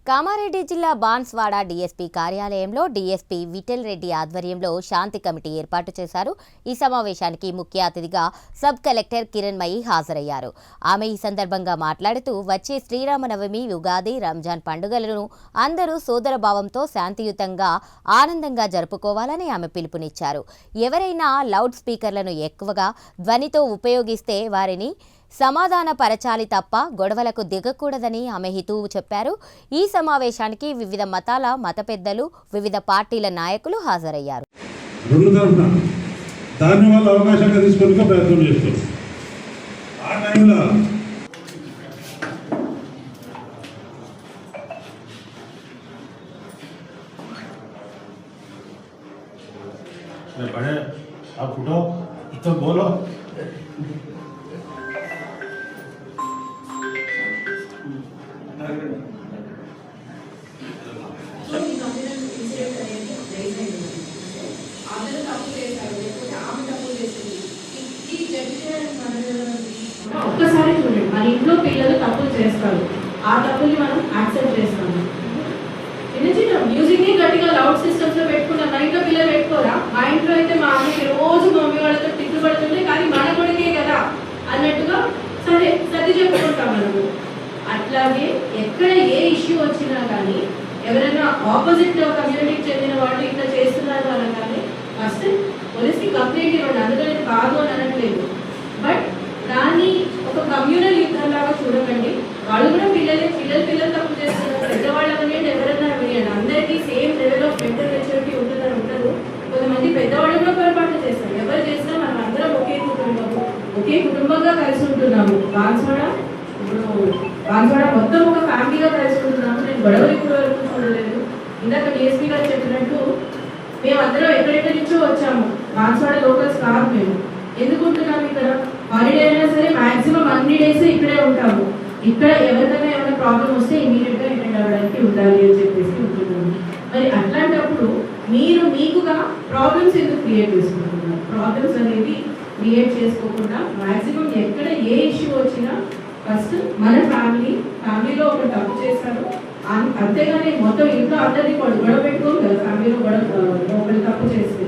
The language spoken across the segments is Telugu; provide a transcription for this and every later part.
కామారెడ్డి జిల్లా బాన్స్వాడ డీఎస్పీ కార్యాలయంలో డీఎస్పీ విఠల్ రెడ్డి ఆధ్వర్యంలో శాంతి కమిటీ ఏర్పాటు చేశారు. ఈ సమావేశానికి ముఖ్య అతిథిగా సబ్ కలెక్టర్ కిరణ్మయి హాజరయ్యారు. ఆమె ఈ సందర్భంగా మాట్లాడుతూ వచ్చే శ్రీరామనవమి, ఉగాది, రంజాన్ పండుగలను అందరూ సోదరభావంతో శాంతియుతంగా ఆనందంగా జరుపుకోవాలని ఆమె పిలుపునిచ్చారు. ఎవరైనా లౌడ్ స్పీకర్లను ఎక్కువగా ధ్వనితో ఉపయోగిస్తే వారిని సమాధానపరచాలి తప్ప గొడవలకు దిగకూడదని ఆమె హితవు చెప్పారు. ఈ సమావేశానికి వివిధ మతాల మత పెద్దలు, వివిధ పార్టీల నాయకులు హాజరయ్యారు. ఒక్కసారి చూడండి, మన ఇంట్లో పిల్లలు తప్పులు చేస్తారు, ఆ తప్పుల్ని మనం యాక్సెప్ట్ చేస్తాము. మ్యూజిక్ ని గట్టిగా లౌడ్ సిస్టమ్స్ లో పెట్టుకున్నాం, మన ఇంట్లో పిల్లలు పెట్టుకోరా? మా ఇంట్లో అయితే మా అమ్మకి రోజు మమ్మీ వాళ్ళతో తిట్లు పడుతుంది, కానీ మన కొడుకే కదా అన్నట్టుగా సరే సర్ది చెప్పుకుంటాం మనము. అట్లాగే ఎక్కడ ఏ ఇష్యూ వచ్చినా కానీ ఎవరైనా ఆపోజిట్ కమ్యూనిటీకి చెందిన వాళ్ళు ఇట్లా చేస్తున్నారు అని కానీ ఫస్ట్ పోలీస్కి కంప్లైంట్ ఇవ్వండి. అందులో కాదు అని అనట్లేదు, బట్ దాన్ని ఒక కమ్యూనల్ యుద్ధం లాగా చూడకండి. వాళ్ళు కూడా పిల్లలు తప్పు చేస్తున్నారు, పెద్దవాళ్ళు అనేది ఎవరైనా వేయండి. అందరికీ same level of mental maturity ఉంటుందని ఉండదు. కొంతమంది పెద్దవాళ్ళు కూడా పొరపాటు చేస్తారు. ఎవరు చేసినా మనం అందరం ఒకే కుటుంబంగా కలిసి ఉంటున్నాము. బాన్స్వాడ మొత్తం ఒక ఫ్యామిలీగా కలిసి ఉంటున్నాము. నేను గొడవలు ఇప్పుడు వరకు చూడలేదు. ఇందాక డిఎస్పీ గారు చెప్పినట్టు మేము అందరం ఎక్కడెక్కడి నుంచో వచ్చాము. బాన్స్వాడ లోకల్స్ కాదు మేము. ఎందుకు ఉంటున్నాము ఇక్కడ? హాలిడే అయినా సరే మాక్సిమం అన్ని డేస్ ఇక్కడే ఉంటాము. ఇక్కడ ఎవరికైనా ఏమైనా ప్రాబ్లం వస్తే ఇమీడియట్ గా అటెండ్ అవ్వడానికి ఉండాలి అని చెప్పేసి ఉంటున్నాము. మరి అట్లాంటప్పుడు మీరు మీకుగా ప్రాబ్లమ్స్ ఎందుకు క్రియేట్ చేసుకుంటున్నారు? ప్రాబ్లమ్స్ అనేది క్రియేట్ చేసుకోకుండా మాక్సిమం ఎక్కడ ఏ ఇష్యూ వచ్చినా ఫస్ట్ మన ఫ్యామిలీలో ఒక తప్పు చేశారు, అంతేగాని మొత్తం ఇంట్లో అందరినీ గొడవ పెట్టుకోరు కదా. ఫ్యామిలీలో ఒకరు తప్పు చేస్తే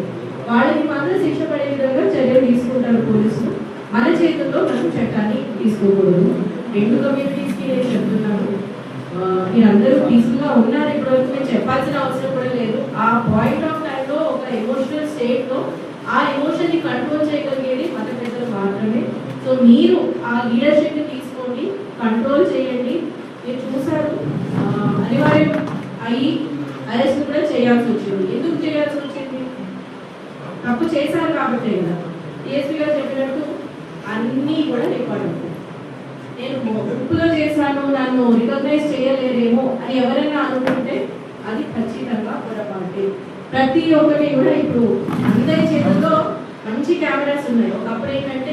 వాళ్ళని మాత్రం శిక్ష పడే విధంగా చర్యలు తీసుకుంటారు పోలీసులు. మన చేతుల్లో మనం చట్టాన్ని తీసుకోకూడదు. రెండు కమ్యూనిటీస్కి నేను చెప్తున్నాను, మీరందరూ పీస్ఫుల్గా ఉన్నారు. ఇప్పటివరకు నేను చెప్పాల్సిన అవసరం కూడా లేదు. ఆ పాయింట్ ఆఫ్ టైంలో ఒక ఎమోషనల్ స్టేట్లో ఆ ఎమోషన్ని కంట్రోల్ చేయగలిగేది మత పెద్దలు మాత్రమే. సో మీరు ఆ లీడర్షిప్ని తీసుకోండి, కంట్రోల్ చేయండి. మీరు చూసారు, అనివార్యం అయ్యి అరెస్ట్ కూడా చేయాల్సి వచ్చింది. ఎందుకు చేయాల్సి వచ్చింది? తప్పు చేశారు కాబట్టి కదా. డిఎస్పీ గారు చెప్పినట్టు అన్నీ కూడా రికార్డ్ అవుతాయి. నేను గ్రూపులో చేశాను, నన్ను రికగ్నైజ్ చేయలేరేమో అని ఎవరైనా అనుకుంటే అది ఖచ్చితంగా పొరపాటే. ప్రతి ఒక్కటి కూడా ఇప్పుడు అందరి చేతుల్లో మంచి కెమెరాస్ ఉన్నాయి. ఒకప్పుడు ఏంటంటే